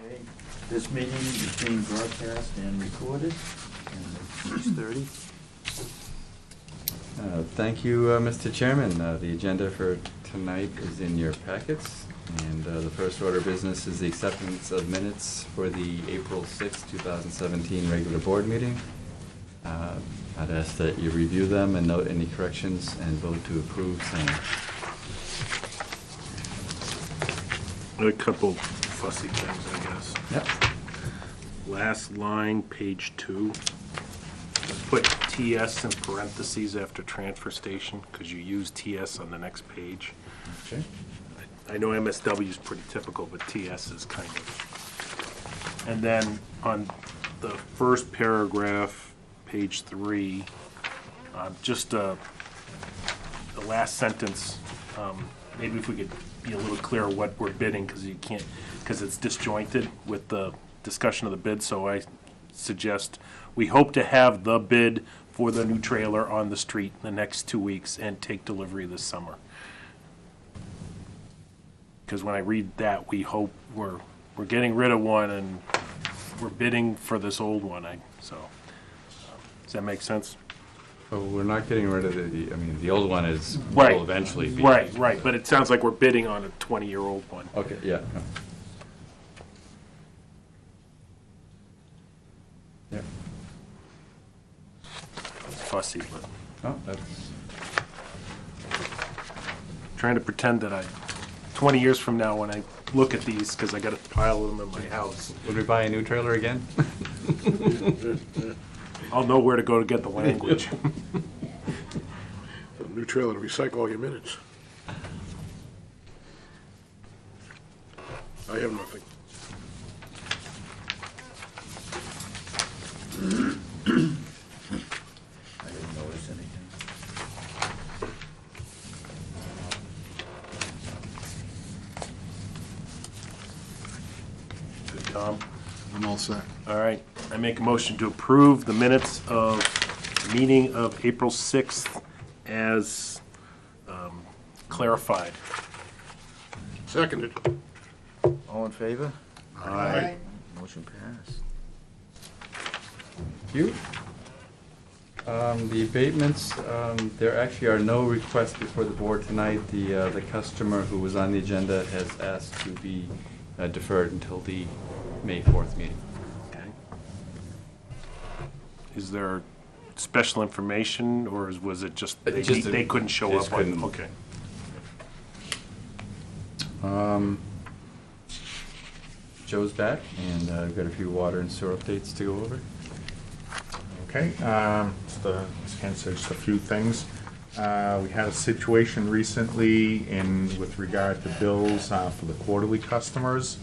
Okay, this meeting is being broadcast and recorded, and it's 6:30. Thank you, Mr. Chairman. The agenda for tonight is in your packets, and the first order of business is the acceptance of minutes for the April 6, 2017 regular board meeting. I'd ask that you review them and note any corrections and vote to approve same. A couple fussy things, I guess. Yep. Last line, page 2. Put TS in parentheses after transfer station, because you use TS on the next page. Okay. I know MSW is pretty typical, but TS is kind of. And then on the first paragraph, page 3, just the last sentence, maybe if we could be a little clearer what we're bidding, because it's disjointed with the discussion of the bid. So I suggest we hope to have the bid for the new trailer on the street in the next 2 weeks and take delivery this summer. Because when I read that, we hope we're getting rid of one and we're bidding for this old one. Does that make sense? So we're not getting rid of the old one is, Right. will eventually be. Right, but it sounds like we're bidding on a 20-year-old one. Okay, yeah. Yeah. It's fussy, but Oh, that's, trying to pretend that 20 years from now when I look at these, because I got a pile of them in my house, would we buy a new trailer again? I'll know where to go to get the language. A new trailer to recycle all your minutes. I have nothing. I didn't notice anything. Good, Tom. I'm all set. All right, I make a motion to approve the minutes of the meeting of April 6th as clarified. Seconded. All in favor? Aye. Motion passed. Thank you. The abatements, there actually are no requests before the board tonight. The customer who was on the agenda has asked to be deferred until the May 4th meeting. Okay. Is there special information, or was it just they couldn't show just up? couldn't. Okay. Joe's back, and we've got a few water and sewer updates to go over. Okay, just a few things. We had a situation recently with regard to bills for the quarterly customers.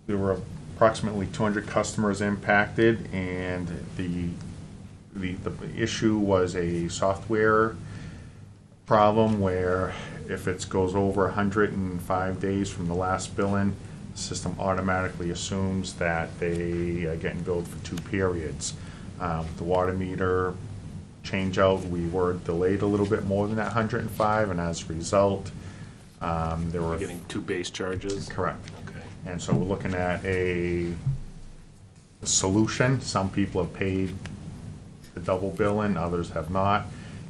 There were approximately 200 customers impacted, and the issue was a software problem where if it goes over 105 days from the last billing, the system automatically assumes that they are getting billed for 2 periods. The water meter change out, we were delayed a little bit more than that 105, and as a result, there were... Getting 2 base charges? Correct. Okay. And so we're looking at a solution. Some people have paid the double billing, others have not.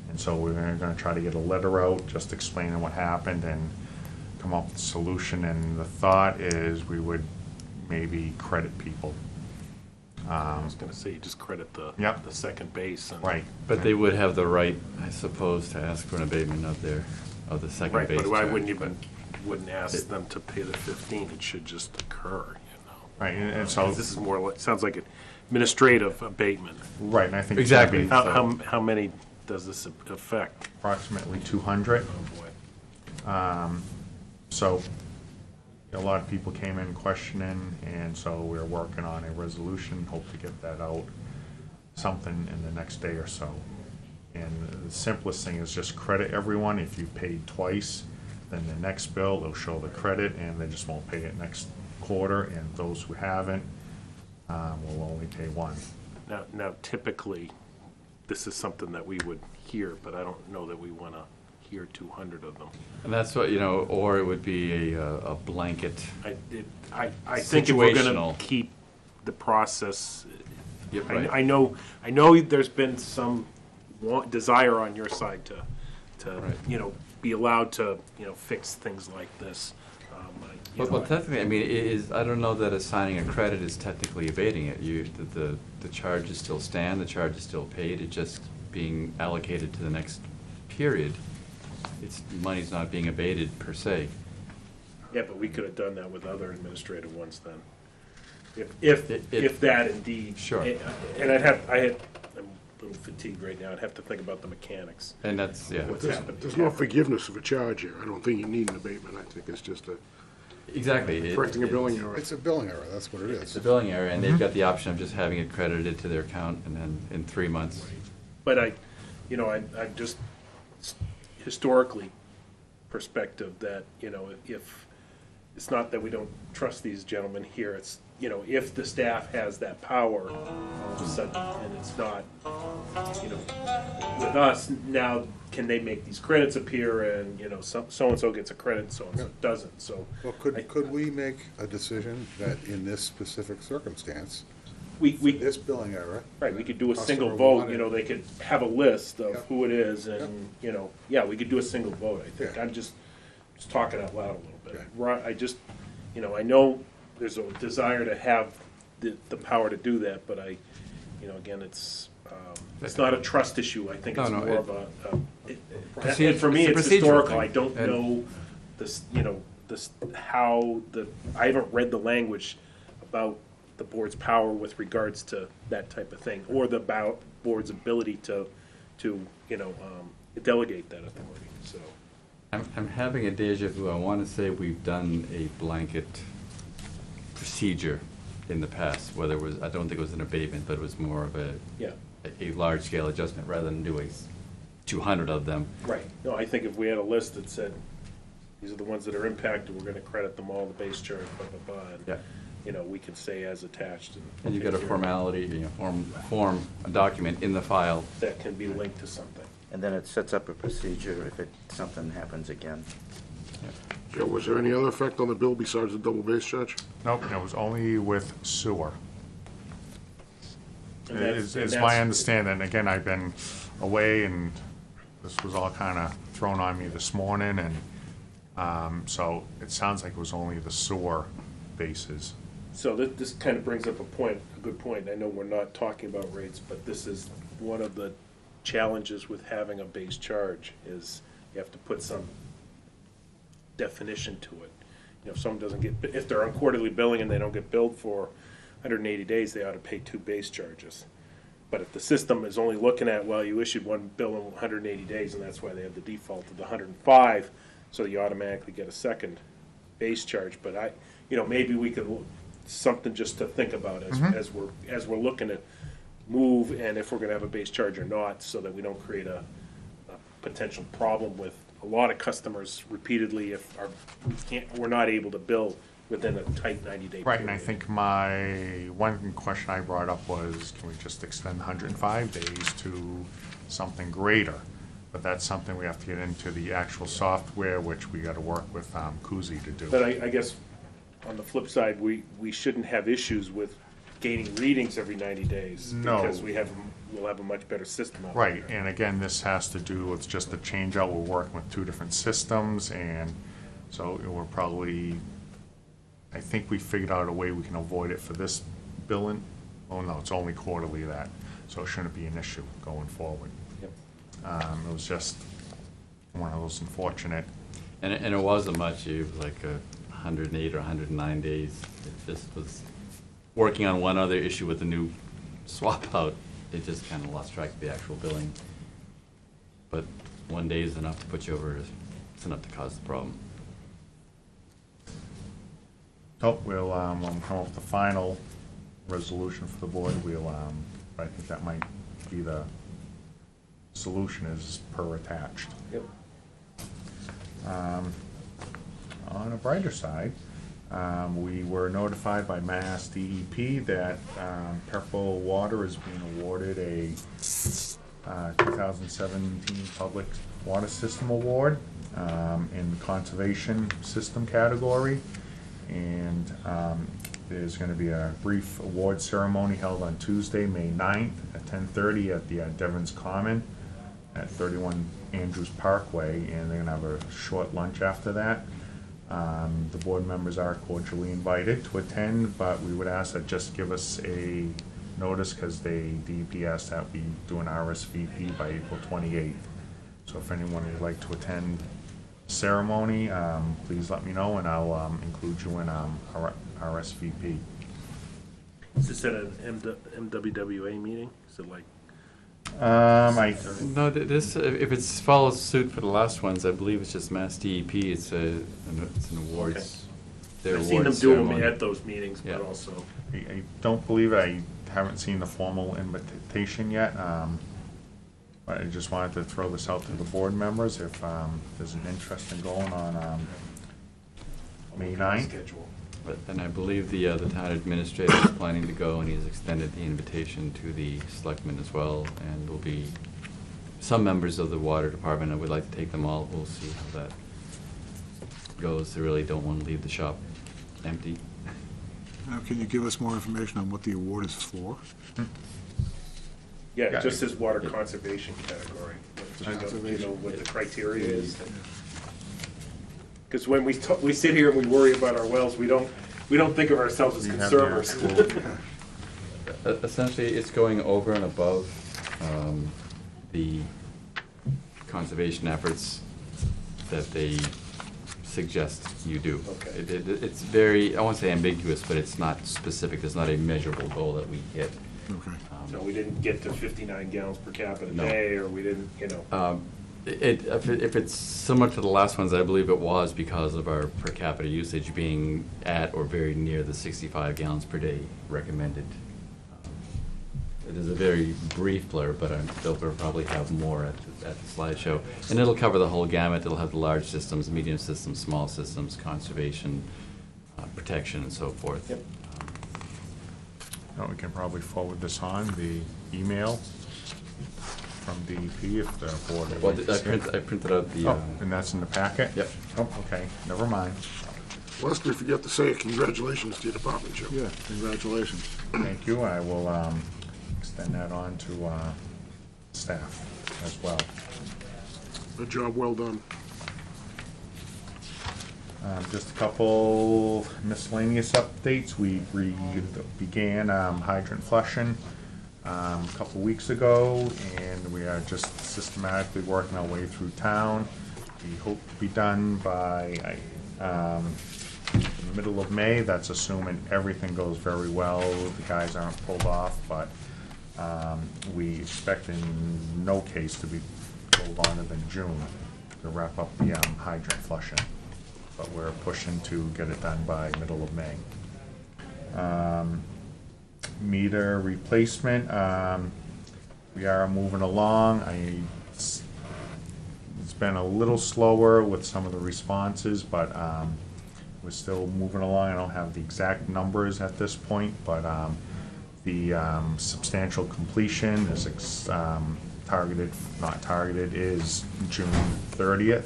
And so we're going to try to get a letter out just explaining what happened and come up with a solution. And the thought is we would maybe credit people. I was going to say, you just credit the second base. And Right. But they would have the right, I suppose, to ask for an abatement of the second Right, base but I charge, wouldn't ask them to pay the 15. It should just occur, Right. And so... 'Cause this is more like, sounds like administrative abatement. Right, and I think... Exactly. it's gonna be How many does this affect? approximately 200. Oh, boy. So a lot of people came in questioning, and so we're working on a resolution, hope to get that out something in the next day or so. And the simplest thing is just credit everyone. If you paid twice, then the next bill, they'll show the credit, and they just won't pay it next quarter, and those who haven't will only pay one. Now typically, this is something that we would hear, but I don't know that we want to here 200 of them. And that's what, or it would be a blanket. I think if we're gonna Situational. keep the process, Yep, right. I know there's been some desire on your side to, Right. Be allowed to, fix things like this. Well, technically, I mean, I don't know that assigning a credit is technically abating it. The charges still stand, the charge is still paid, it's just being allocated to the next period. Money's not being abated per se. Yeah, but we could have done that with other administrative ones then. If that indeed. Sure. And I'm a little fatigued right now, I'd have to think about the mechanics. And that's, yeah. What's happened. There's no forgiveness of a charge here. I don't think you need an abatement. I think it's just Exactly. correcting a billing error. It's a billing error, that's what it It's is. a billing error, and they've got the option of just having it credited to their account, and then in 3 months. But I just historically perspective that, if, it's not that we don't trust these gentlemen here, it's, if the staff has that power, all of a sudden, and it's not, with us, now, can they make these credits appear and, so-and-so gets a credit, so-and-so doesn't, so. Well, could we make a decision that in this specific circumstance, We, this billing error? right, we could do a single Customer vote, wanted- they could have a list of Yep. who it is, and, yeah, we could do a single vote, I think. Yeah. I'm just talking out loud a little bit. Okay. Right, I know there's a desire to have the power to do that, but again, it's not a trust issue, I think it's No, more of a, Procedure- and for me, it's it's a procedural historical, thing. I don't And- know this, I haven't read the language about the board's power with regards to that type of thing, or the board's ability to delegate that authority, so. I'm having a deja vu. I want to say we've done a blanket procedure in the past, whether it was, I don't think it was an abatement, but it was more of a Yeah, large-scale adjustment rather than doing 200 of them. right. No, I think if we had a list that said, these are the ones that are impacted, we're gonna credit them all, the base charge, blah, blah, blah, and, Yeah. we could say as attached. And you've got a formality, form a document in the file. That can be linked to something. And then it sets up a procedure if something happens again. Joe, was there any other effect on the bill besides the double base charge? Nope, it was only with sewer. And that's- Is and my that's- understanding. Again, I've been away, and this was all kind of thrown on me this morning, and so it sounds like it was only the sewer bases. So this kind of brings up a good point. I know we're not talking about rates, but this is one of the challenges with having a base charge, is you have to put some definition to it. If someone doesn't if they're on quarterly billing and they don't get billed for 180 days, they ought to pay 2 base charges. But if the system is only looking at, well, you issued one bill in 180 days, and that's why they have the default of the 105, so you automatically get a second base charge. But maybe we could, something just to think about as we're looking to move, and if we're gonna have a base charge or not, so that we don't create a potential problem with a lot of customers repeatedly if we're not able to bill within a tight 90-day period. Right, and I think one question I brought up was, can we just extend 105 days to something greater? But that's something we have to get into the actual software, which we got to work with Kuzi to do. But I guess, on the flip side, we shouldn't have issues with gaining readings every 90 days. No. Because we'll have a much better system out Right, there. and again, this has to do with just a change out. We're working with 2 different systems, and so we're probably, I think we figured out a way we can avoid it for this billing. Oh, no, it's only quarterly so it shouldn't be an issue going forward. Yep. It was just one of those unfortunate, And it wasn't much, it was like 108 or 109 days. It just was working on one other issue with the new swap out. It just kind of lost track of the actual billing. But 1 day is enough to put you over, it's enough to cause the problem. oh, we'll, when we come up with the final resolution for the board, I think that might be the solution, is per attached. Yep. On a brighter side, we were notified by Mass DEP that Purple Water is being awarded a 2017 Public Water System Award in the Conservation System category. And there's going to be a brief award ceremony held on Tuesday, May 9th at 10:30 at the Devon's Common at 31 Andrews Parkway, and they're going to have a short lunch after that. The board members are cordially invited to attend, but we would ask that just give us a notice, because DEP asked that we do an RSVP by April 28th. So if anyone would like to attend the ceremony, please let me know, and I'll include you in our RSVP. Is this at an MWWA meeting? Is it like? No, this, if it follows suit for the last ones, I believe it's just Mass DEP. It's an awards. Their I've seen them awards do them ceremony. at those meetings, but Yeah. also. I don't believe, I haven't seen the formal invitation yet, but I just wanted to throw this out to the board members if there's an interest in going on May 9th. Schedule. But then I believe the town administrator is planning to go, and he's extended the invitation to the selectmen as well, and will be some members of the water department. I would like to take them all. We'll see how that goes. They really don't want to leave the shop empty. Now, can you give us more information on what the award is for? Yeah, Yeah. just this water conservation category. Do you know what the criteria is? Because when we sit here and we worry about our wells, we don't think of ourselves as We have the conservers. actual- Essentially, it's going over and above the conservation efforts that they suggest you do. Okay. It's very, I won't say ambiguous, but it's not specific. There's not a measurable goal that we hit. Okay. So we didn't get to 59 gallons per capita a No. day, or we didn't, If it's similar to the last ones, I believe it was because of our per capita usage being at or very near the 65 gallons per day recommended. It is a very brief blur, but they'll probably have more at the slideshow. And it'll cover the whole gamut. It'll have the large systems, medium systems, small systems, conservation, protection, and so forth. Yep. We can probably forward this on, the email from DEP if the board would Well, like to see it. I printed out the. Oh, and that's in the packet? Yep. Oh, okay, never mind. Lester, forget to say congratulations to your department, Jim. Yeah, congratulations. Thank you. I will extend that on to staff as well. Good job, well done. Just a couple miscellaneous updates. We began hydrant flushing a couple weeks ago, and we are just systematically working our way through town. We hope to be done by the middle of May. That's assuming everything goes very well, the guys aren't pulled off, but we expect in no case to be pulled longer than June to wrap up the hydrant flushing. But we're pushing to get it done by middle of May. Meter replacement, we are moving along. It's been a little slower with some of the responses, but we're still moving along. I don't have the exact numbers at this point, but the substantial completion is is June 30th.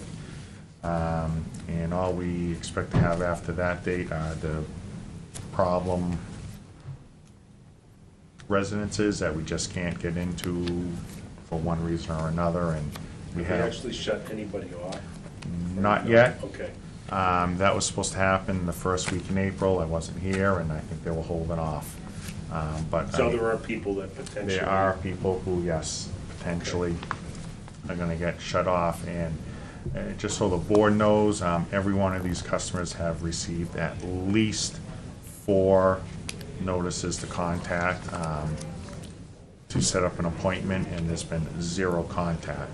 And all we expect to have after that date are the problem residences that we just can't get into for one reason or another, and we Have we have, actually shut anybody off? not yet. Okay. That was supposed to happen the first week in April. I wasn't here, and I think they were holding off. But So there are people that potentially. there are people who, yes, potentially are gonna get shut off, and just so the board knows, every one of these customers have received at least 4 notices to contact, to set up an appointment, and there's been 0 contact.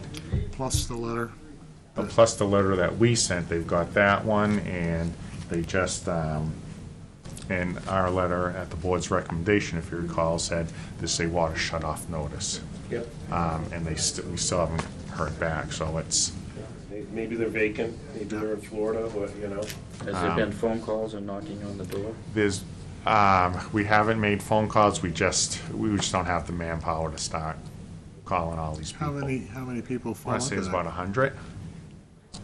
Plus the letter. Plus the letter that we sent, they've got that one, and they just, and our letter at the board's recommendation, if you recall, said this is a water shut-off notice. Yep. And we still haven't heard back, so it's, Maybe they're vacant, maybe they're in Florida, but, Has there been phone calls or knocking on the door? there's, we haven't made phone calls, we just don't have the manpower to start calling all these people. How many people I fall want to into say it's about that?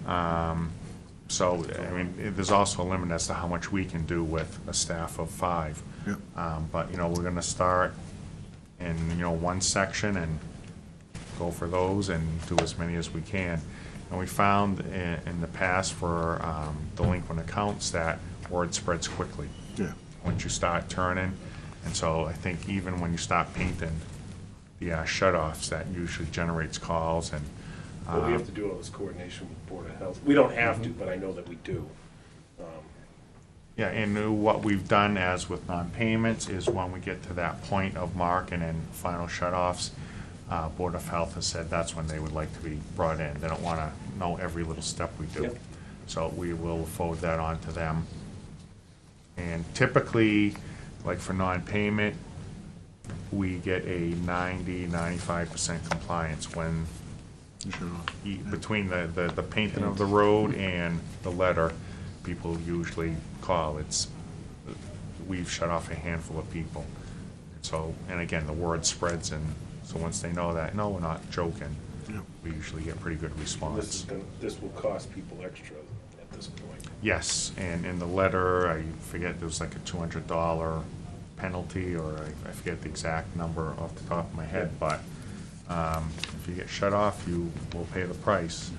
100. So, I mean, there's also a limit as to how much we can do with a staff of 5. Yep. But, you know, we're gonna start in, you know, one section and go for those and do as many as we can. And we found in the past for delinquent accounts that word spreads quickly Yeah. once you start turning. And so I think even when you start painting the shut-offs, that usually generates calls and. But we have to do all this coordination with Board of Health. We don't have to, but I know that we do. Yeah, and what we've done as with non-payments is when we get to that point of marking and final shut-offs, Board of Health has said that's when they would like to be brought in. They don't want to know every little step we do. Yep. So we will forward that on to them. And typically, like for non-payment, we get a 90-95% compliance when Sure. between the painting of the road and the letter, people usually call. We've shut off a handful of people. So, and again, the word spreads, and so once they know that, no, we're not joking, Yeah. we usually get pretty good response. This will cost people extra at this point. Yes, and in the letter, I forget, there was like a $200 penalty, or I forget the exact number off the top of my head, but if you get shut off, you will pay the price.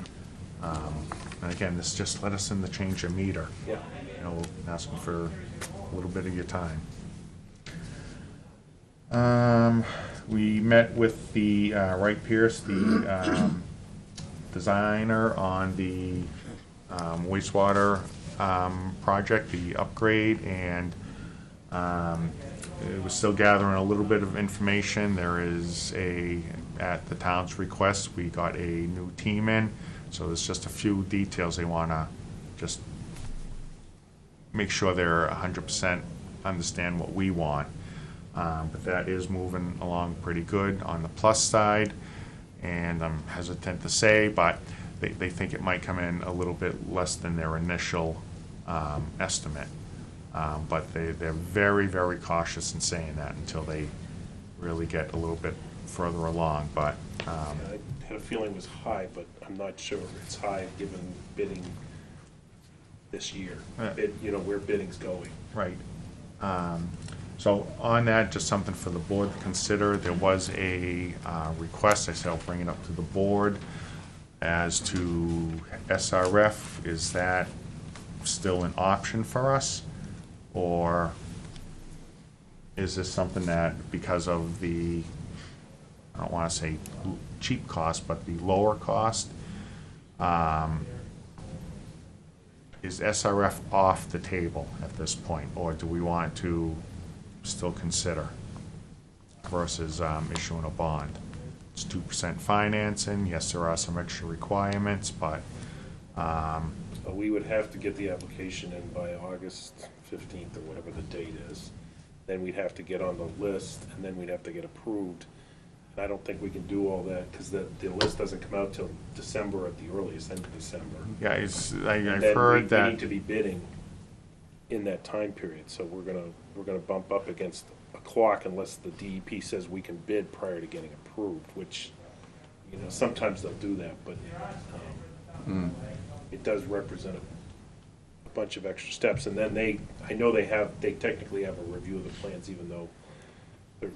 And again, this just let us in to change your meter. Yeah. You know, asking for a little bit of your time. We met with the Wright Pierce, the designer on the wastewater project, the upgrade, and it was still gathering a little bit of information. There is at the town's request, we got a new team in, so there's just a few details they want to just make sure they're 100% understand what we want. But that is moving along pretty good on the plus side, and I'm hesitant to say, but they think it might come in a little bit less than their initial estimate. But they're very, very cautious in saying that until they really get a little bit further along. But I had a feeling it was high, but I'm not sure it's high given bidding this year. You know, where bidding's going. right. So on that, just something for the board to consider. There was a request. I said I'll bring it up to the board as to SRF. Is that still an option for us? Or is this something that, because of the, I don't want to say cheap cost, but the lower cost, is SRF off the table at this point? Or do we want to still consider versus issuing a bond? It's 2% financing. Yes, there are some extra requirements, but We would have to get the application in by August 15th or whatever the date is. Then we'd have to get on the list, and then we'd have to get approved. And I don't think we can do all that, because the list doesn't come out till December at the earliest, end of December. yeah, I've And then heard we that. need to be bidding in that time period, so we're gonna bump up against a clock unless the DEP says we can bid prior to getting approved, which, you know, sometimes they'll do that, but it does represent a bunch of extra steps. And then I know they technically have a review of the plans, even though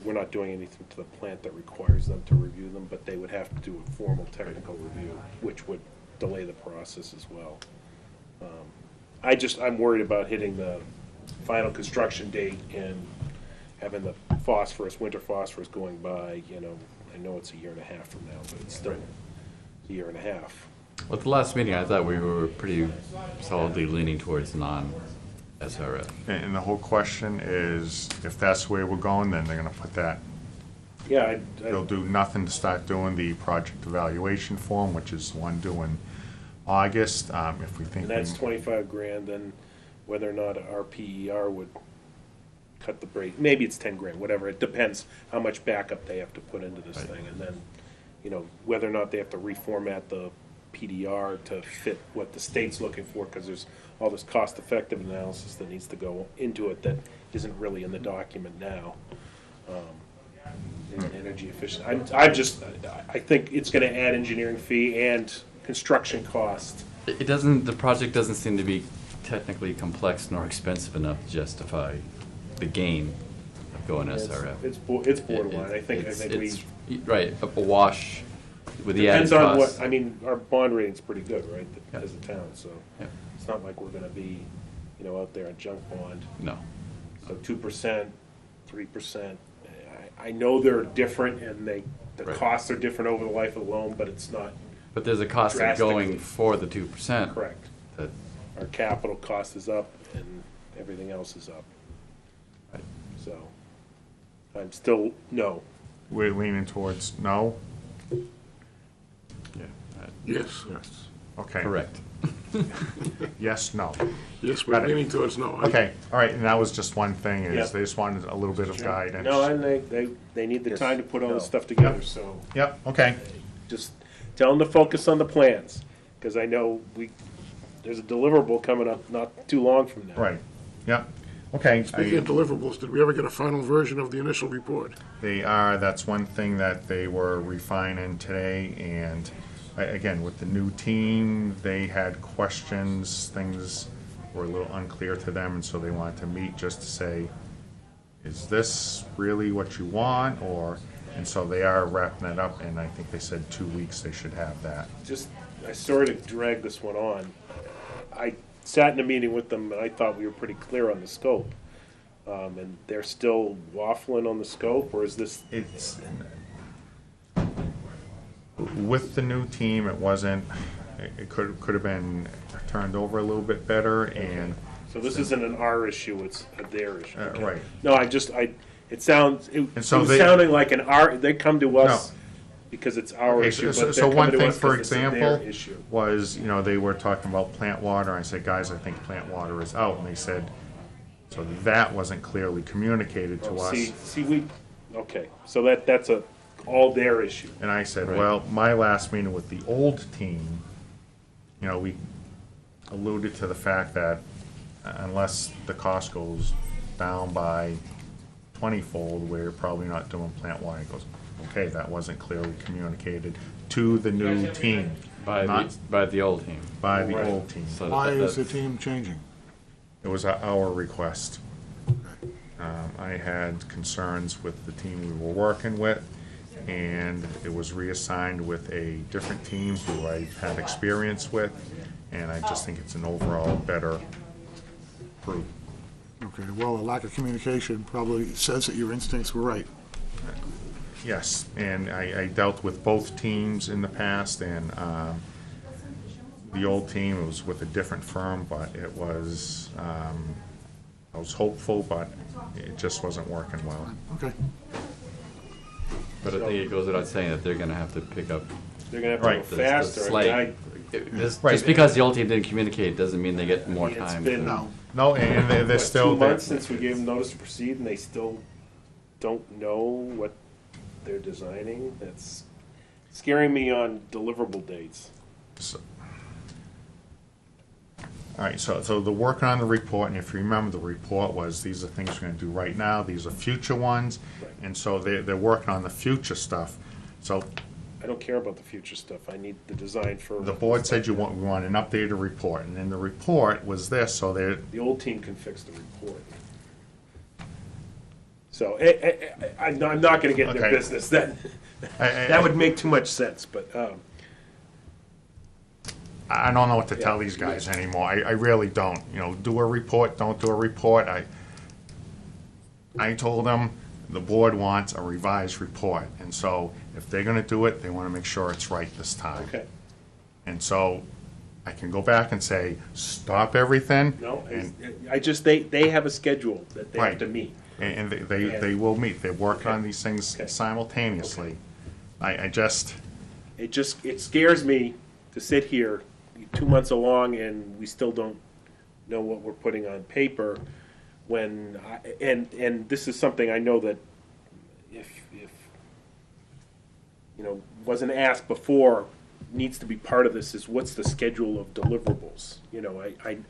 we're not doing anything to the plant that requires them to review them, but they would have to do a formal technical review, which would delay the process as well. I'm worried about hitting the final construction date and having the winter phosphorus going by, you know, I know it's a year and a half from now, but it's still a year and a half. Well, at the last meeting, I thought we were pretty solidly leaning towards non-SRF. And the whole question is, if that's the way we're going, then they're gonna put that, Yeah, they'll do nothing to start doing the project evaluation form, which is one due in August, if we think. and that's 25 grand, then whether or not our PER would cut the break, maybe it's 10 grand, whatever, it depends how much backup they have to put into this thing, and then, you know, whether or not they have to reformat the PDR to fit what the state's looking for, because there's all this cost-effective analysis that needs to go into it that isn't really in the document now. and energy efficient. I think it's gonna add engineering fee and construction cost. It doesn't, the project doesn't seem to be technically complex nor expensive enough to justify the gain of going SRF. It's borderline, I think we. Right, a wash with the added Depends on cost. what, I mean, our bond rating's pretty good, right, Yep. as a town, so Yep. it's not like we're gonna be, out there on junk bond. No. So 2%, 3%. I know they're different and the Right. costs are different over the life of the loan, but it's not But there's a cost of going Drastically. for the 2%. correct. That, Our capital cost is up and everything else is up, right. so I'm still, no. We're leaning towards no? Yeah, Yes, Yes. Okay. correct. Yes, no. yes, we're Got it. leaning towards no. Okay, all right, and that was just one thing, Yeah. is they just wanted a little bit of guidance. No, and they need the time to put all this No. stuff together, so Yep, okay. just tell them to focus on the plans, because I know there's a deliverable coming up not too long from now. Right, yep, okay. Speaking of deliverables, did we ever get a final version of the initial report? That's one thing that they were refining today, and again, with the new team, they had questions, things were a little unclear to them, and so they wanted to meet just to say, is this really what you want, or, and so they are wrapping it up, and I think they said 2 weeks they should have that. I sort of dragged this one on. I sat in a meeting with them, and I thought we were pretty clear on the scope. And they're still waffling on the scope, or is this, It's, with the new team, it wasn't, it could have been turned over a little bit better, and, so this isn't an our issue, it's a their issue? Okay. right. No, it was so they- sounding like an our, they come to us No. because it's our Okay, issue, so but so they're one coming to thing, us for because it's a their example, issue. was, they were talking about plant water, I said, guys, I think plant water is out, and they said, so that wasn't clearly communicated to us. Okay, so that's all their issue. And I said, Right. well, my last meeting with the old team, we alluded to the fact that unless the cost goes down by 20-fold, we're probably not doing plant water. He goes, okay, that wasn't clearly communicated to the new team, By not the old team. by the Right. old team. So Why is the that's- team changing? It was our request. I had concerns with the team we were working with, and it was reassigned with a different team who I had experience with, and I just think it's an overall better group. Okay, well, a lack of communication probably says that your instincts were right. Yes, and I dealt with both teams in the past, and the old team, it was with a different firm, but it was, I was hopeful, but it just wasn't working well. Okay, But I think it goes without saying that they're gonna have to pick up They're gonna have to Right. go the faster. slate. Right. Just because the old team didn't communicate doesn't mean they get more It's time. been- to- no, No, and they're What, still. 2 months since we gave them notice to proceed, and they still don't know what they're designing? That's scaring me on deliverable dates. All right, so they're working on the report, and if you remember, the report was, these are things we're gonna do right now, these are future ones, Right. and so they're working on the future stuff. So I don't care about the future stuff. I need the design for. the board said we want an updated report, and then the report was this, so they're, The old team can fix the report. So, I'm not gonna get in their Okay. business, that I would make too much sense, but, I don't know what to tell Yeah. these guys anymore, I really don't, do a report, don't do a report, I told them the board wants a revised report, and so if they're gonna do it, they wanna make sure it's right this time. okay. And so I can go back and say, stop everything. No, and- they have a schedule that they have Right. to meet. And they will meet, they work on these things Okay. simultaneously. I just, It scares me to sit here 2 months along and we still don't know what we're putting on paper when, and this is something I know that if, wasn't asked before, needs to be part of this is what's the schedule of deliverables?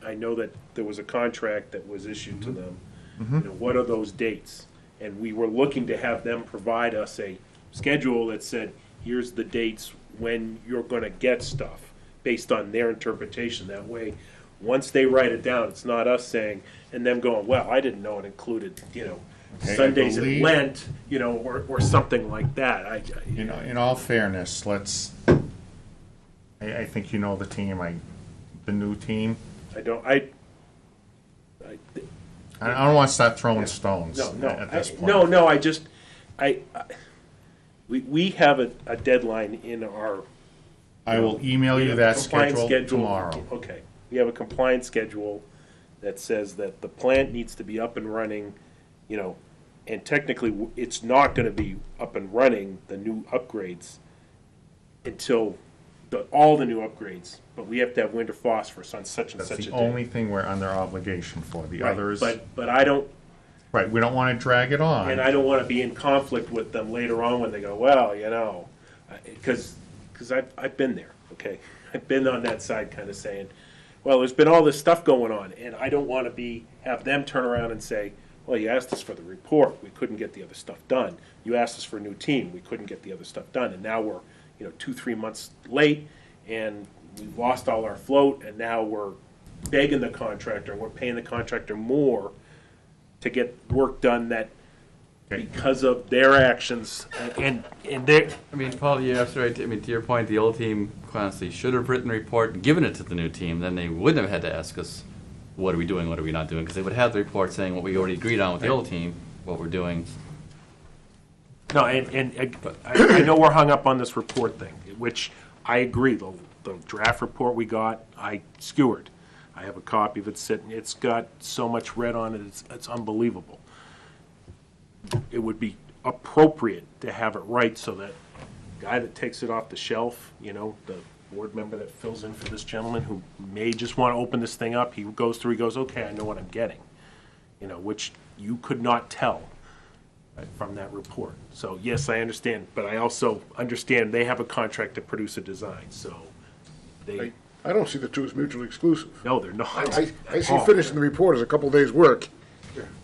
I know that there was a contract that was issued to them. What are those dates? And we were looking to have them provide us a schedule that said, here's the dates when you're gonna get stuff, based on their interpretation. That way, once they write it down, it's not us saying, and them going, well, I didn't know it included, Okay, I Sundays in believe- Lent, or something like that. In all fairness, I think you know the team, the new team. I don't, I don't want to start throwing stones no, at this point. no, we have a deadline in our I will email you that compliance schedule tomorrow. Okay, we have a compliance schedule that says that the plant needs to be up and running, and technically, it's not gonna be up and running, the new upgrades, until all the new upgrades, but we have to have winter phosphorus on such and That's such a the day. only thing we're under obligation for. The Right, others, But I don't, right, we don't want to drag it on. and I don't wanna be in conflict with them later on when they go, well, because I've been there, okay? I've been on that side kind of saying, well, there's been all this stuff going on, and I don't want to have them turn around and say, well, you asked us for the report, we couldn't get the other stuff done. You asked us for a new team, we couldn't get the other stuff done, and now we're, 2-3 months late, and we've lost all our float, and now we're begging the contractor, and we're paying the contractor more to get work done that, Okay. because of their actions, and their, I mean, Paul, you're absolutely right. I mean, to your point, the old team honestly should have written a report and given it to the new team. Then they wouldn't have had to ask us, what are we doing, what are we not doing? Because they would have the report saying what we already agreed on with the old team, what we're doing. no, and I know we're hung up on this report thing, which I agree, the draft report we got, I skewered. I have a copy of it sitting, it's got so much red on it, it's unbelievable. It would be appropriate to have it right so that guy that takes it off the shelf, the board member that fills in for this gentleman who may just want to open this thing up, he goes through, he goes, okay, I know what I'm getting, which you could not tell from that report. So, yes, I understand, but I also understand they have a contract to produce a design, so they, I don't see the two as mutually exclusive. no, they're not. I see Oh. finishing the report as a couple days' work,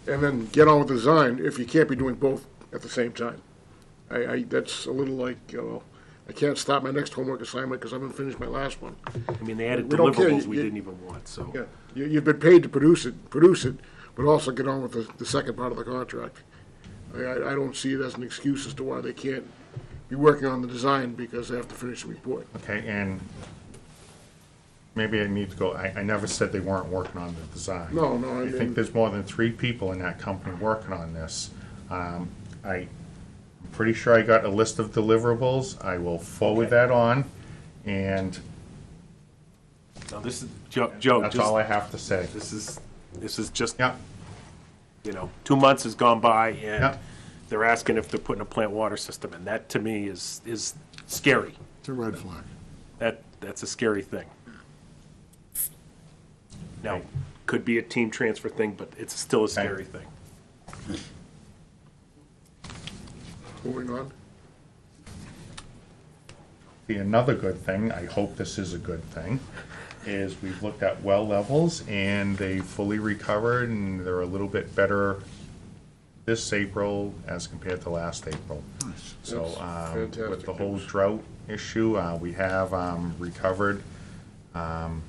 and then get on with the design if you can't be doing both at the same time. That's a little like, I can't stop my next homework assignment because I haven't finished my last one. I mean, they added We don't care. deliverables we You- didn't even want, so. Yeah, you've been paid to produce it, but also get on with the second part of the contract. I don't see it as an excuse as to why they can't be working on the design because they have to finish the report. Okay, and maybe I need to go, I never said they weren't working on the design. No, I I think mean, there's more than 3 people in that company working on this. I'm pretty sure I got a list of deliverables. I will forward Okay. that on, and No, this is, Joe, that's just, all I have to say. this is just, Yeah, 2 months has gone by and Yeah. they're asking if they're putting a plant water system in. That, to me, is scary. it's a red flag. That's a scary thing. Now, could be a team transfer thing, but it's still a scary thing. Moving on. another good thing, I hope this is a good thing, is we've looked at well levels and they fully recovered and they're a little bit better this April as compared to last April. So, That's with fantastic the whole news. drought issue, we have, recovered, and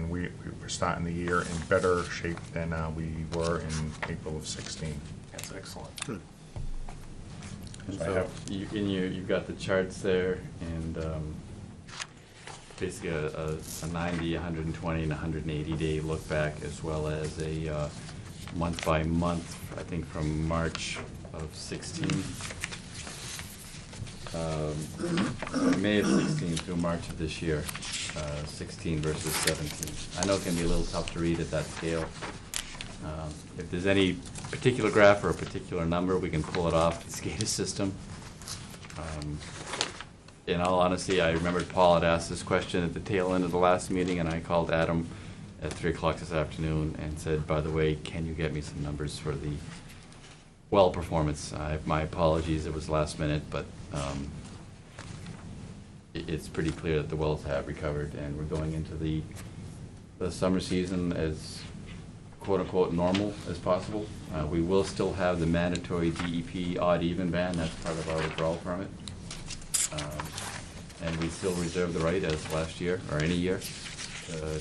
we're starting the year in better shape than, we were in April of 16. That's excellent. So I So have- you've got the charts there, and basically a 90, 120, and 180-day look back, as well as a month by month, I think from March of 16, May of 16 through March of this year, 16 versus 17. I know it can be a little tough to read at that scale. If there's any particular graph or a particular number, we can pull it off the SCADA system. In all honesty, I remembered Paul had asked this question at the tail end of the last meeting, and I called Adam at 3 o'clock this afternoon and said, by the way, can you get me some numbers for the well performance? My apologies, it was last minute, but it's pretty clear that the wells have recovered, and we're going into the summer season as quote-unquote normal as possible. We will still have the mandatory DEP odd-even ban, that's part of our withdrawal permit. And we still reserve the right, as last year, or any year, to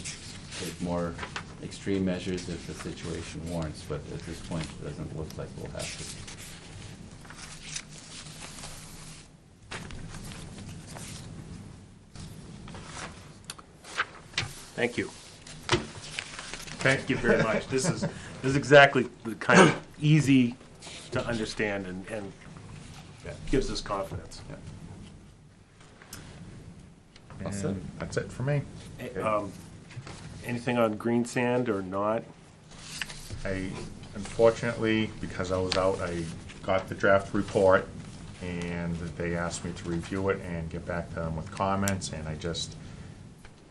take more extreme measures if the situation warrants, but at this point, it doesn't look like we'll have to. Thank you. Okay. Thank you very much. This is exactly the kind of easy to understand and Yeah. gives us confidence. Yeah. All set. And that's it for me. Anything on green sand or not? Unfortunately, because I was out, I got the draft report, and they asked me to review it and get back to them with comments, and I just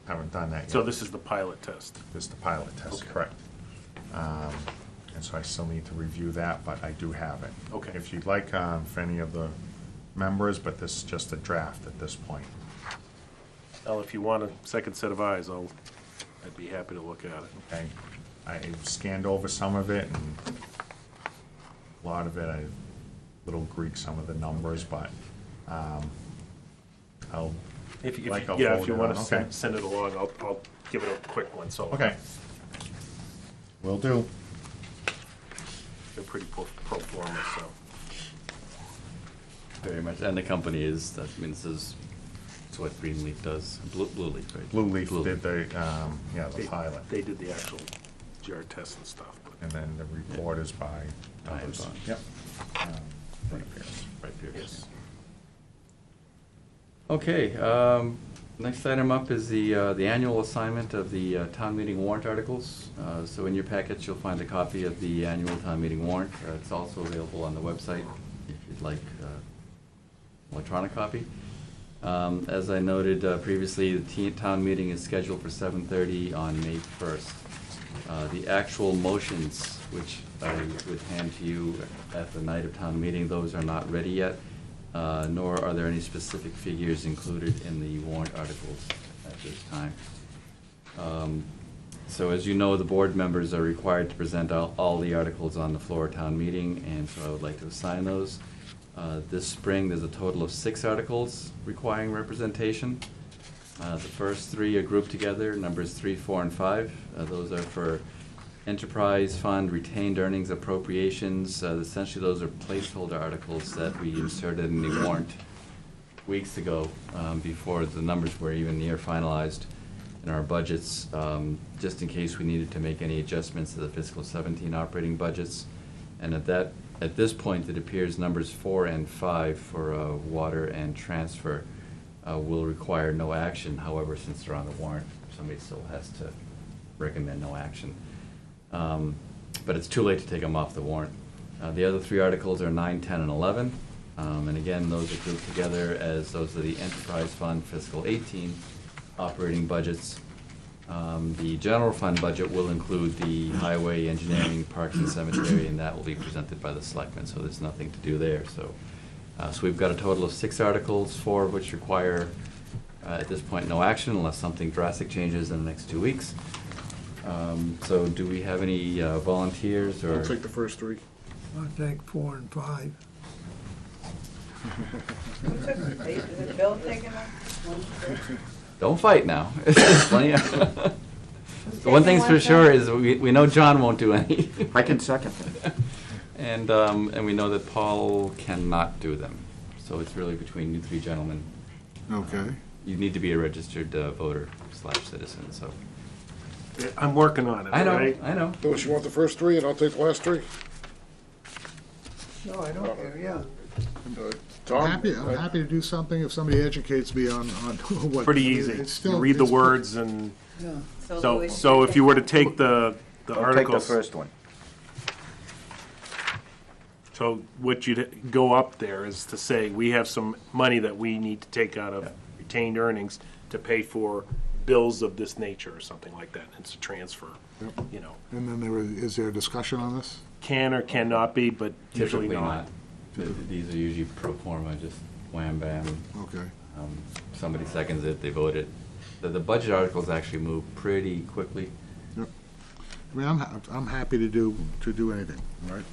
haven't done that yet. So this is the pilot test. This is the pilot test, Okay. correct. And so I still need to review that, but I do have it. Okay. If you'd like, for any of the members, but this is just a draft at this point. Well, if you want a second set of eyes, I'd be happy to look at it. Okay, I scanned over some of it, and a lot of it, I little Greek some of the numbers, but I'll, If you Like I'll yeah, forward if you it want on, to okay. send it along, I'll give it a quick one, so. okay. Will do. They're pretty pro forma, so. Very much, and the company is, I mean, this is, it's what Greenleaf does, Blue Leaf, right? Blue Leaf Blue did the, the They- pilot, They did the actual GR tests and stuff, but. and then the report is by By others. Bond. Yep. Frank Pierce. Right, Pierce, Yes. yeah. Okay, next item up is the annual assignment of the town meeting warrant articles. So in your packets, you'll find a copy of the annual town meeting warrant. It's also available on the website if you'd like electronic copy. As I noted previously, the town meeting is scheduled for 7:30 on May 1st. The actual motions, which I would hand to you at the night of town meeting, those are not ready yet, nor are there any specific figures included in the warrant articles at this time. So as you know, the board members are required to present all the articles on the floor of town meeting, and so I would like to assign those. This spring, there's a total of 6 articles requiring representation. The first 3 are grouped together, numbers 3, 4, and 5. Those are for enterprise fund, retained earnings appropriations. Essentially, those are placeholder articles that we inserted in the warrant weeks ago, before the numbers were even near finalized in our budgets, just in case we needed to make any adjustments to the fiscal 17 operating budgets. And at this point, it appears numbers 4 and 5 for water and transfer will require no action. However, since they're on the warrant, somebody still has to recommend no action. But it's too late to take them off the warrant. The other 3 articles are 9, 10, and 11. And again, those are grouped together as those are the enterprise fund fiscal 18 operating budgets. The general fund budget will include the highway, engineering, parks, and cemetery, and that will be presented by the selectmen, so there's nothing to do there. So we've got a total of 6 articles, 4 of which require, at this point, no action unless something drastic changes in the next 2 weeks. So do we have any volunteers or? I'll take the first 3. I'll take 4 and 5. Is it Bill taking it? Don't fight now. Plenty of- The one thing's for sure is we know John won't do any. I can second that. And we know that Paul cannot do them. So it's really between you 3 gentlemen. Okay. You need to be a registered voter / citizen, so. Yeah, I'm working on it, I know, all right? I know. Phyllis, you want the first 3, and I'll take the last 3? No, I don't care, yeah. Tom? I'm happy to do something if somebody educates me on what. Pretty easy. It's still- You read the it's pre- words and, Yeah. so if you were to take the I'll take the articles. first one. So what you'd go up there is to say, we have some money that we need to take out of retained earnings to pay for bills of this nature or something like that. It's a transfer, you know. And then is there a discussion on this? Can or cannot be, but usually Typically not. These are usually pro forma, just wham bam. Okay. Somebody seconds it, they vote it. The budget articles actually move pretty quickly. Yep. I mean, I'm happy to do anything, all right?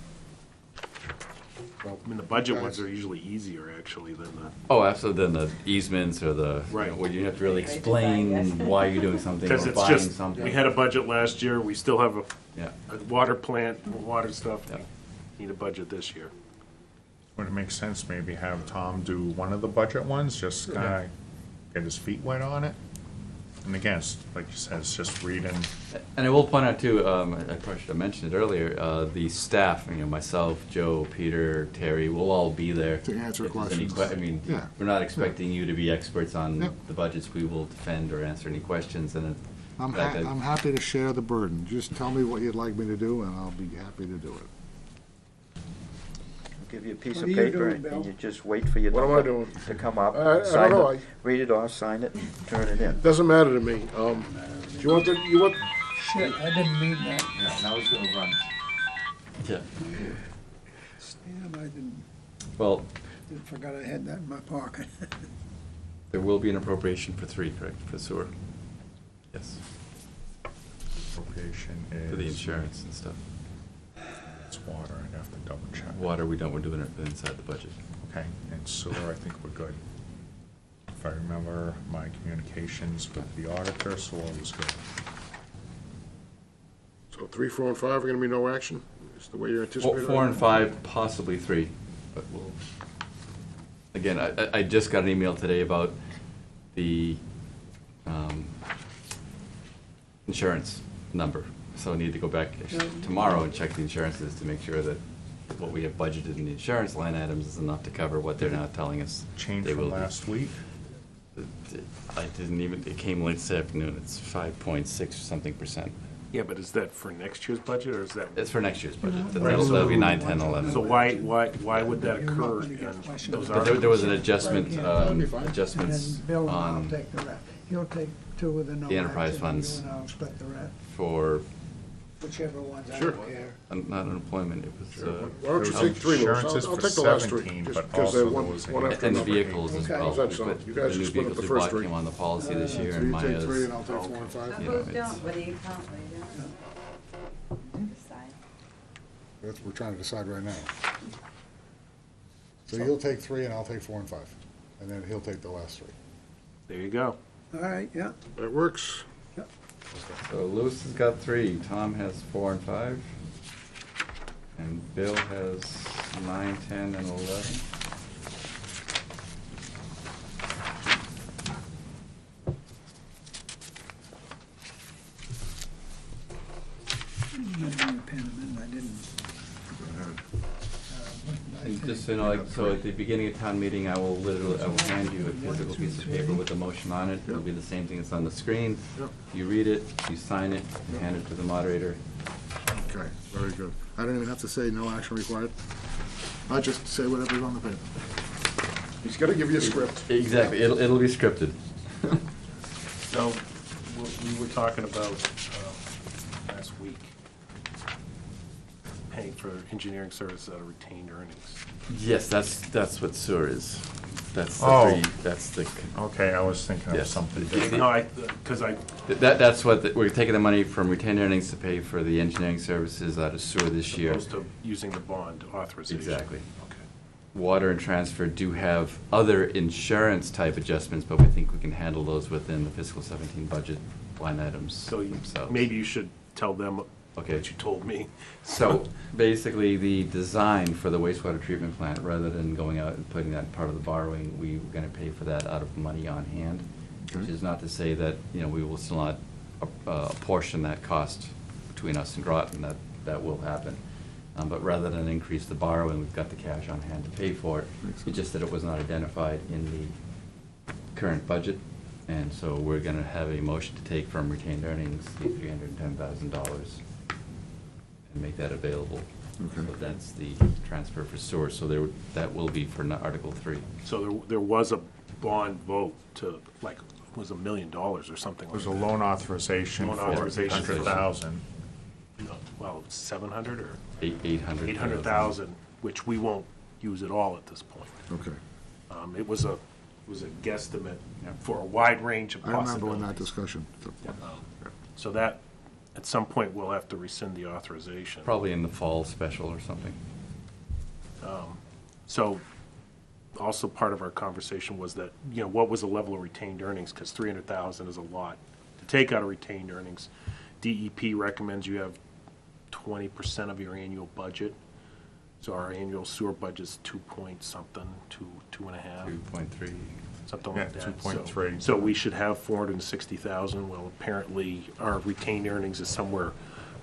I mean, the budget ones are usually easier, actually, than the, Oh, absolutely, then the easements or the, Right. where you have to really explain why you're doing something because or it's buying just, something. we had a budget last year, we still have Yeah, a water plant, water stuff. Yeah. Need a budget this year. Would it make sense maybe have Tom do one of the budget ones, just kind of get his feet wet on it? And again, like you said, it's just reading. and I will point out too, I probably should have mentioned it earlier, the staff, myself, Joe, Peter, Terry, we'll all be there. To answer If there's any questions. Yeah. we're not expecting you to be experts on Yep. the budgets, we will defend or answer any questions, and I'm happy to share the burden. Just tell me what you'd like me to do, and I'll be happy to do it. Give you a piece What of are you paper doing, and Bill? you just wait for your What am I number doing? to come up. I don't sign know, it, read it off, sign it, and turn it in. Doesn't matter to me. Do you want Shit, I didn't mean that. Yeah, now he's gonna run. yeah. Stan, I didn't forgot I had that in my pocket. There will be an appropriation for 3, correct, for sewer? Yes, Appropriation is. for the insurance and stuff. It's water, I'd have to double check. Water, we're doing it inside the budget. Okay, and sewer, I think we're good. If I remember my communications with the auditor, sewer was good. so 3, 4, and 5 are gonna be no action? Is the way you're anticipating? 4 and 5, possibly 3, but we'll, again, I just got an email today about the insurance number, so I need to go back tomorrow and check the insurances to make sure that what we have budgeted in the insurance line items is enough to cover what they're now telling us. Change they from will be. last week? I didn't even, it came late this afternoon, it's 5.6 or something %. Yeah, but is that for next year's budget, or is that? It's for next year's budget, Right. that'll be 9, 10, 11. So why would that occur? And those But there was an articles? adjustment, That'll be fine. And adjustments then Bill and I'll on, take the rest. He'll take 2 of the no The enterprise action, and funds. you and I'll split the rest, for, whichever ones, I Sure. don't care. not unemployment, it was, Why don't you take 3, Louis? Insurance is I'll for take the last 3. 17, just but because they're also one there was one a- after and the another. vehicles as Okay. well. How's that We sound? put You guys the new just split up vehicles the we first bought 3. came on the policy this year, So and you Maya's. take 3 and I'll take 4 and 5? You know, Who's doing, it's- what do you count, what do you doing? Decide. That's what we're trying to decide right now. So you'll take 3 and I'll take 4 and 5, and then he'll take the last 3. There you go. All right, yeah. That works. So Lewis has got 3, Tom has 4 and 5, and Bill has 9, 10, and 11. I didn't pen them in, I didn't. And just so you know, like, so at the beginning of town meeting, I will hand you a physical piece of paper with a motion on it. It'll be the same thing that's on the screen. Yep. You read it, you sign it, you hand it to the moderator. Okay, very good. I don't even have to say no action required. I just say whatever's on the paper. He's gotta give you a script. Exactly, it'll be scripted. So, we were talking about, last week, paying for engineering services out of retained earnings. Yes, that's what sewer is. That's the Oh. 3, that's the, Okay, I was thinking of Yes. something The- different. No, because I, that's what, we're taking the money from retained earnings to pay for the engineering services out of sewer this year. opposed to using the bond authorization. Exactly. Okay. Water and transfer do have other insurance type adjustments, but we think we can handle those within the fiscal 17 budget line items So themselves. maybe you should tell them Okay. what you told me. So basically, the design for the wastewater treatment plant, rather than going out and putting that part of the borrowing, we were gonna pay for that out of money on hand. Which Okay. is not to say that, we will still not apportion that cost between us and Groton, that will happen. But rather than increase the borrowing, we've got the cash on hand to pay for it. Makes It's sense. just that it was not identified in the current budget. And so we're gonna have a motion to take from retained earnings, the $310,000, and make that available. Okay. So that's the transfer for sewer, so that will be for Article 3. So there was a bond vote to, like, it was $1 million or something like There's that. a loan authorization Loan for authorization. 100,000. No, well, 700 or 800,000. 800,000, which we won't use at all at this point. Okay. It was a guesstimate Yeah. for a wide range of I possibilities. remember when that discussion took place. So that at some point, we'll have to rescind the authorization. Probably in the fall special or something. So, also part of our conversation was that, what was the level of retained earnings? Because 300,000 is a lot to take out of retained earnings. DEP recommends you have 20% of your annual budget. So our annual sewer budget's 2.something, 2.5. 2.3. Something Yeah, like that. 2.3. So we should have 460,000. Well, apparently our retained earnings is somewhere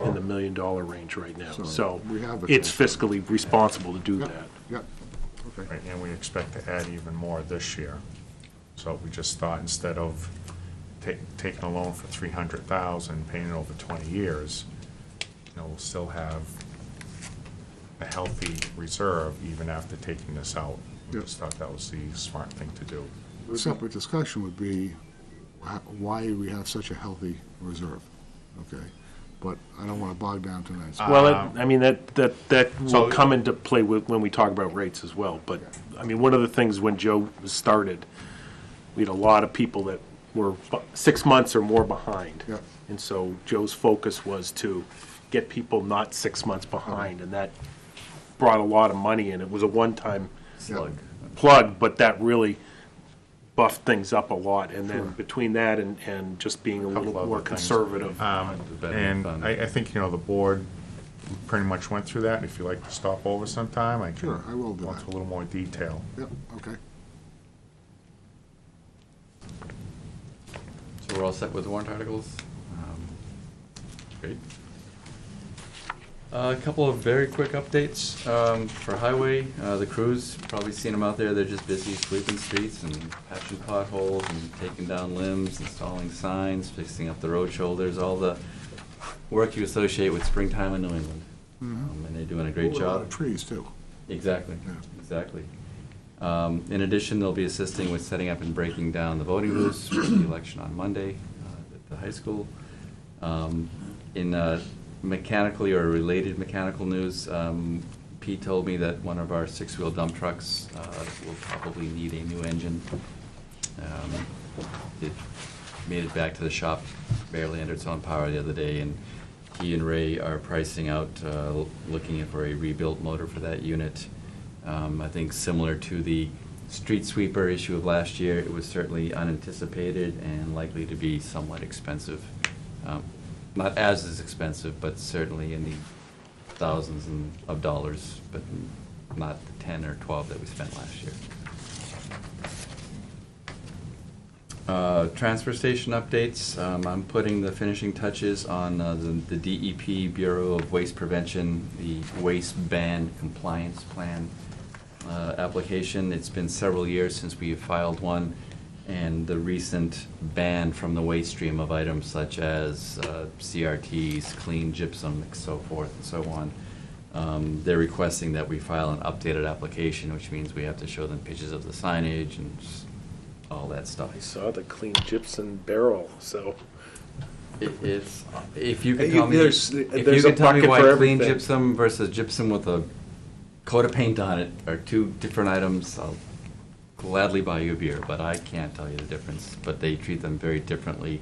in the $1 million range right now. So So we have a it's chance. fiscally responsible to do Yep. that. Yep, okay. Right, and we expect to add even more this year. So we just thought, instead of taking a loan for 300,000, paying it over 20 years, we'll still have a healthy reserve even after taking this out. We Yep. just thought that was the smart thing to do. A separate discussion would be why we have such a healthy reserve, okay? But I don't want to bog down tonight. Well, that So- will come into play when we talk about rates as well. But, one of the things when Joe started, we had a lot of people that were 6 months or more behind. Yeah. And so Joe's focus was to get people not 6 months behind, and that brought a lot of money in. It was a one-time Slug. plug, but that really buffed things up a lot. And then Sure. between that and just being a little Couple more other things. conservative. The veteran And fund. I think, the board pretty much went through that. If you'd like to stop over sometime, I can Sure, I will do go that. into a little more detail. Yep, okay. So we're all set with the warrant articles? Great. A couple of very quick updates for highway. The crews, probably seen them out there, they're just busy sweeping streets and patching potholes and taking down limbs, installing signs, fixing up the road shoulders, all the work you associate with springtime in New England. And they're doing a great A lot job. of trees, too. Exactly, Yeah. exactly. In addition, they'll be assisting with setting up and breaking down the voting booths for the election on Monday at the high school. In mechanically or related mechanical news, Pete told me that one of our six-wheel dump trucks will probably need a new engine. It made it back to the shop, barely under its own power the other day, and he and Ray are pricing out, looking for a rebuilt motor for that unit. I think similar to the street sweeper issue of last year, it was certainly unanticipated and likely to be somewhat expensive. Not as expensive, but certainly in the thousands of dollars, but not the 10 or 12 that we spent last year. Transfer station updates. I'm putting the finishing touches on the DEP Bureau of Waste Prevention, the Waste Ban Compliance Plan application. It's been several years since we filed one, and the recent ban from the waste stream of items such as CRTs, clean gypsum, and so forth and so on. They're requesting that we file an updated application, which means we have to show them pictures of the signage and all that stuff. I saw the clean gypsum barrel, so. It's, if you Hey, can tell me, there's- if you there's a can tell me bucket why for clean everything. gypsum versus gypsum with a coat of paint on it are two different items, I'll gladly buy you a beer, but I can't tell you the difference. But they treat them very differently.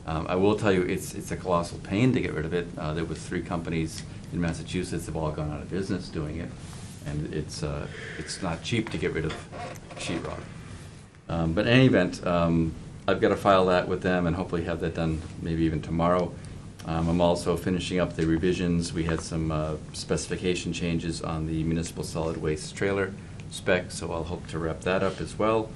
I will tell you, it's a colossal pain to get rid of it. There was 3 companies in Massachusetts have all gone out of business doing it, and it's not cheap to get rid of sheetrock. But in any event, I've got to file that with them and hopefully have that done maybe even tomorrow. I'm also finishing up the revisions. We had some specification changes on the municipal solid waste trailer spec, so I'll hope to wrap that up as well.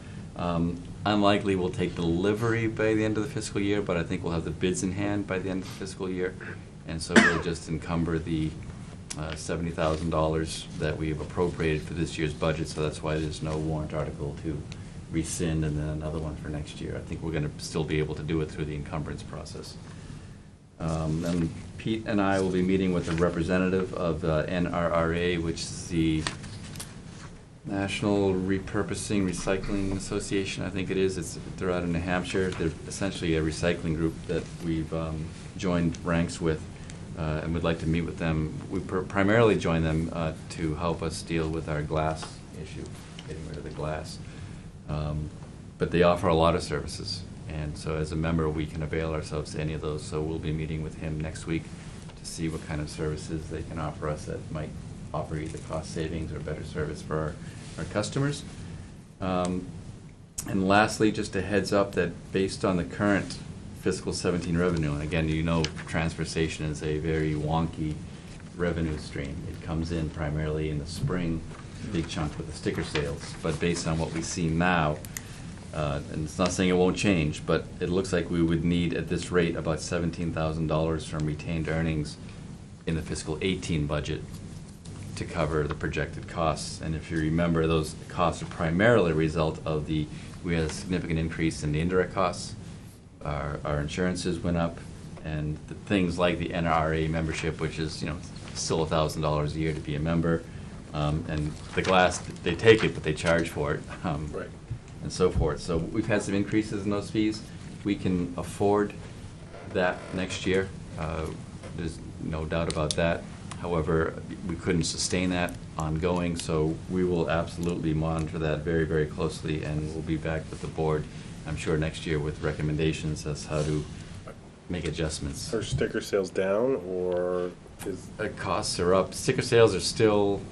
Unlikely we'll take delivery by the end of the fiscal year, but I think we'll have the bids in hand by the end of the fiscal year. And so we'll just encumber the $70,000 that we have appropriated for this year's budget, so that's why there's no warrant article to rescind and then another one for next year. I think we're going to still be able to do it through the encumbrance process. And Pete and I will be meeting with a representative of NRRA, which is the National Repurposing Recycling Association, I think it is. They're out in New Hampshire. They're essentially a recycling group that we've joined ranks with and would like to meet with them. We primarily joined them to help us deal with our glass issue, getting rid of the glass. But they offer a lot of services. And so as a member, we can avail ourselves to any of those. So we'll be meeting with him next week to see what kind of services they can offer us that might offer either cost savings or better service for our customers. And lastly, just a heads up that based on the current fiscal 17 revenue, and again, you know, transfer station is a very wonky revenue stream. It comes in primarily in the spring, a big chunk with the sticker sales. But based on what we see now, and it's not saying it won't change, but it looks like we would need at this rate about $17,000 from retained earnings in the fiscal 18 budget to cover the projected costs. And if you remember, those costs are primarily a result of we had a significant increase in the indirect costs. Our insurances went up, and the things like the NRA membership, which is, you know, still $1,000 a year to be a member. And the glass, they take it, but they charge for it. Right. And so forth. So we've had some increases in those fees. We can afford that next year. There's no doubt about that. However, we couldn't sustain that ongoing, so we will absolutely monitor that very, very closely, and we'll be back with the board, I'm sure, next year with recommendations as how to make adjustments. Are sticker sales down, or is? The costs are up. Sticker sales are still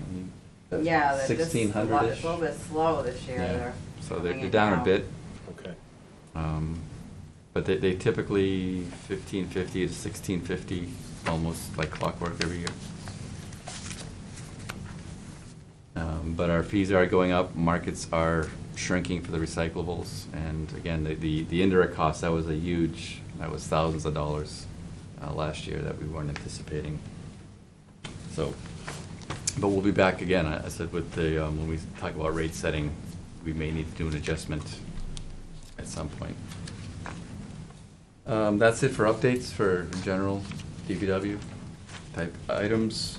Yeah, they're just a 1,600-ish. little bit slow this year. Yeah. They're So they're coming down a down. bit. Okay. But they typically $1,550 to $1,650, almost like clockwork every year. But our fees are going up, markets are shrinking for the recyclables, and again, the indirect cost, that was thousands of dollars last year that we weren't anticipating. So, but we'll be back again, I said, with the, when we talk about rate setting, we may need to do an adjustment at some point. That's it for updates for general DPW type items.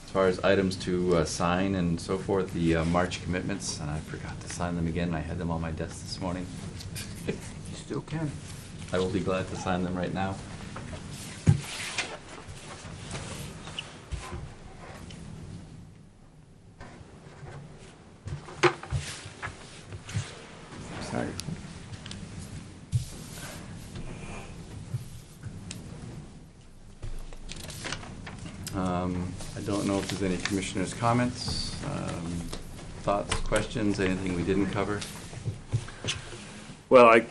As far as items to sign and so forth, the March commitments, and I forgot to sign them again. I had them on my desk this morning. You still can. I will be glad to sign them right now. Sorry. I don't know if there's any commissioners' comments, thoughts, questions, anything we didn't cover? Well, I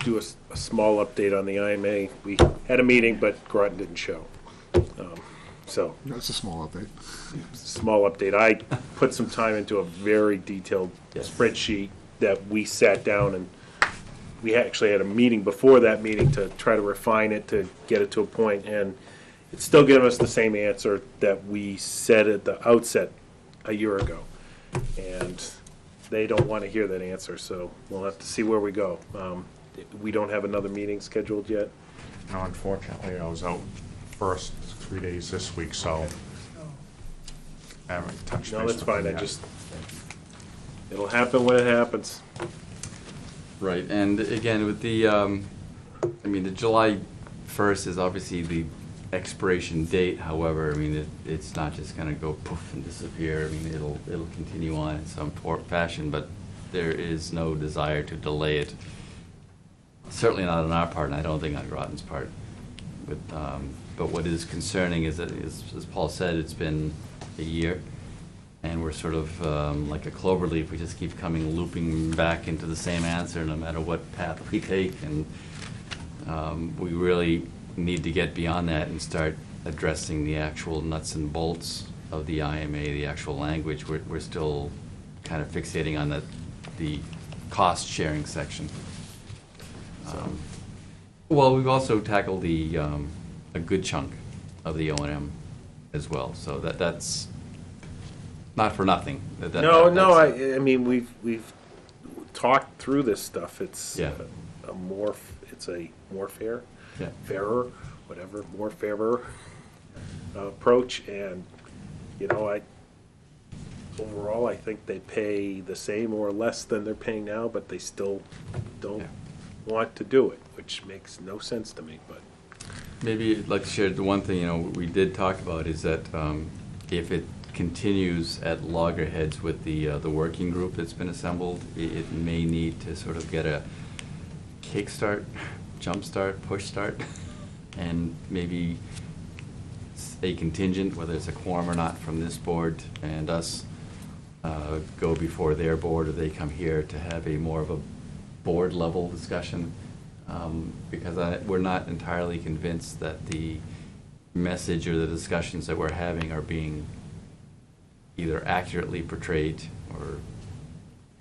do a small update on the IMA. We had a meeting, but Groton didn't show. So, That's a small update. small update. I put some time into a very detailed Yes. spreadsheet that we sat down, and we actually had a meeting before that meeting to try to refine it, to get it to a point, and it's still giving us the same answer that we said at the outset a year ago. And they don't want to hear that answer, so we'll have to see where we go. We don't have another meeting scheduled yet. No, unfortunately, I was out first 3 days this week, so I haven't touched base No, that's with fine, them I yet. just, it'll happen when it happens. Right, and again, with the, I mean, the July 1st is obviously the expiration date. However, I mean, it's not just gonna go poof and disappear. I mean, it'll continue on in some fashion, but there is no desire to delay it. Certainly not on our part, and I don't think on Groton's part. But what is concerning is that, as Paul said, it's been a year, and we're sort of like a clover leaf. We just keep looping back into the same answer no matter what path we take, and we really need to get beyond that and start addressing the actual nuts and bolts of the IMA, the actual language. We're still kind of fixating on the cost-sharing section. Well, we've also tackled a good chunk of the O&M as well, so that's not for nothing. No, That's- I mean, we've talked through this stuff. It's Yeah. it's a more fair, Yeah. fairer, whatever, more fairer approach, and, you know, overall, I think they pay the same or less than they're paying now, but they still don't Yeah. want to do it, which makes no sense to me, but. Maybe I'd like to share the one thing, we did talk about is that if it continues at loggerheads with the working group that's been assembled, it may need to sort of get kickstart, jumpstart, push start, and maybe a contingent, whether it's a quorum or not, from this board and us, go before their board, or they come here to have a more of a board-level discussion. Because we're not entirely convinced that the message or the discussions that we're having are being either accurately portrayed or,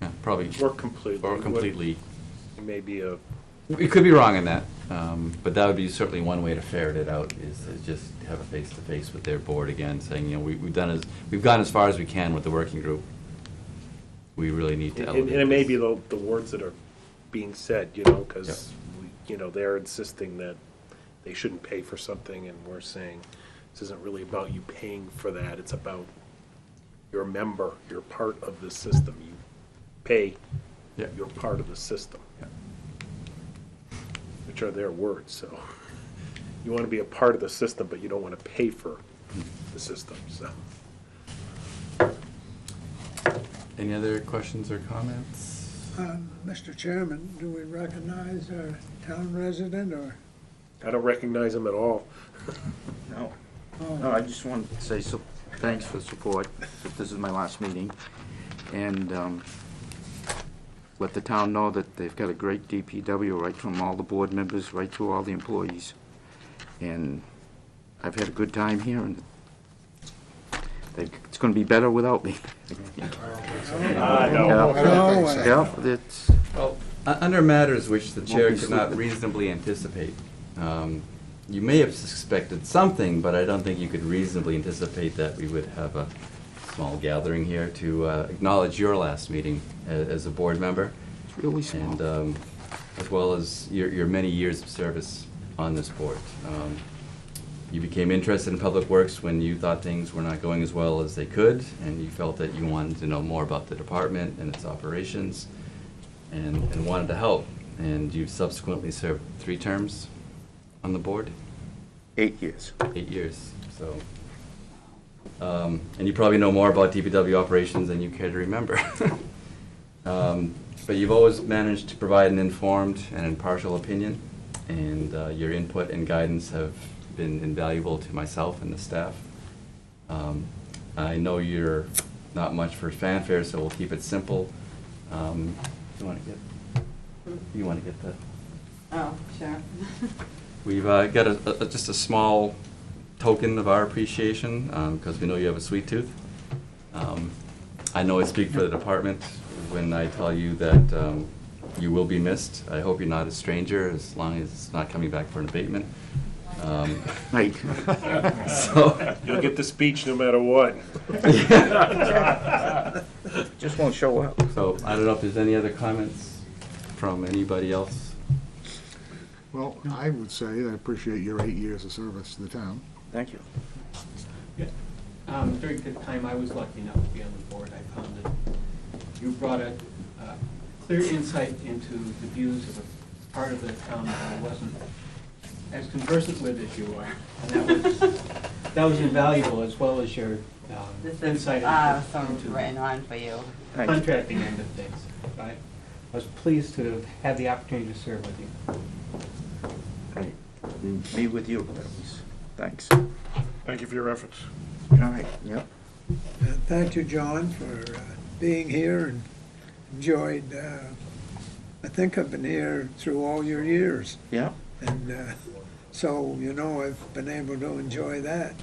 yeah, probably. Or completely. Or completely. It may be a, We could be wrong in that, but that would be certainly one way to ferret it out, is to just have a face-to-face with their board again, saying, you know, we've gone as far as we can with the working group. We really need to elevate and it may this. be the words that are being said, you know, because, you know, they're insisting that they shouldn't pay for something, and we're saying, this isn't really about you paying for that, it's about you're a member, you're part of the system, you pay, Yeah. you're part of the system. Yeah. Which are their words, so. You want to be a part of the system, but you don't want to pay for the system, so. Any other questions or comments? Mr. Chairman, do we recognize our town resident, or? I don't recognize them at all. No. No, I just wanted to say thanks for the support. This is my last meeting. And let the town know that they've got a great DPW, right from all the board members, right through all the employees. And I've had a good time here, and it's going to be better without me. No. Yeah, it's, Well, under matters which the chair be could not sleeping. reasonably anticipate, you may have suspected something, but I don't think you could reasonably anticipate that we would have a small gathering here to acknowledge your last meeting as a board member, it's really small. and as well as your many years of service on this board. You became interested in public works when you thought things were not going as well as they could, and you felt that you wanted to know more about the department and its operations, and wanted to help. And you've subsequently served 3 terms on the board? 8 years. 8 years, so. And you probably know more about DPW operations than you care to remember. But you've always managed to provide an informed and impartial opinion, and your input and guidance have been invaluable to myself and the staff. I know you're not much for fanfare, so we'll keep it simple. You want to get that? Oh, sure. We've got just a small token of our appreciation, because we know you have a sweet tooth. I know I speak for the department when I tell you that you will be missed. I hope you're not a stranger, as long as it's not coming back for an abatement. Right. So, You'll get the speech no matter what. Just won't show up. so I don't know if there's any other comments from anybody else. Well, I would say I appreciate your 8 years of service to the town. Thank you. During the time I was lucky enough to be on the board, I found that you brought a clear insight into the views of a part of the town that I wasn't as conversant with as you are. And that was invaluable, as well as your This is insight some into written on for you. the contracting end of things. I was pleased to have the opportunity to serve with you. Great. Me with you, at least. Thanks. Thank you for your efforts. All right, yep. Thank you, John, for being here, and enjoyed, I think I've been here through all your years. Yeah. And so, you know, I've been able to enjoy that.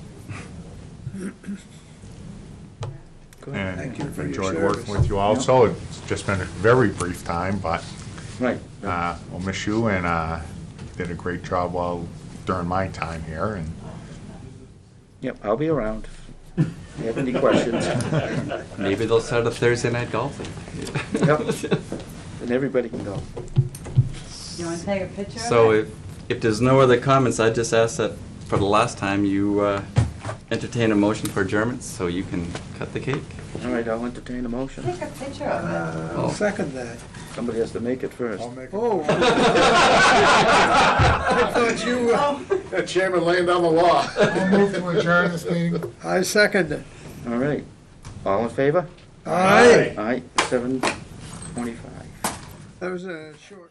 Good. And Thank you for your enjoyed service. working with you also. It's just been a very brief time, but Right. we'll miss you, and you did a great job during my time here, and Yep, I'll be around. If you have any questions? Maybe they'll start a Thursday night golf thing. Yep. And everybody can go. You want to take a picture of So it? if there's no other comments, I just ask that for the last time you entertain a motion for adjournment so you can cut the cake. All right, I'll entertain a motion. Take a picture of it. I'll second that. Somebody has to make it first. I'll make it. Oh. I thought you, Chairman laying down the law. I'll move to adjourn this meeting. I second it. All right. All in favor? Aye. Aye, 7:25. That was a short.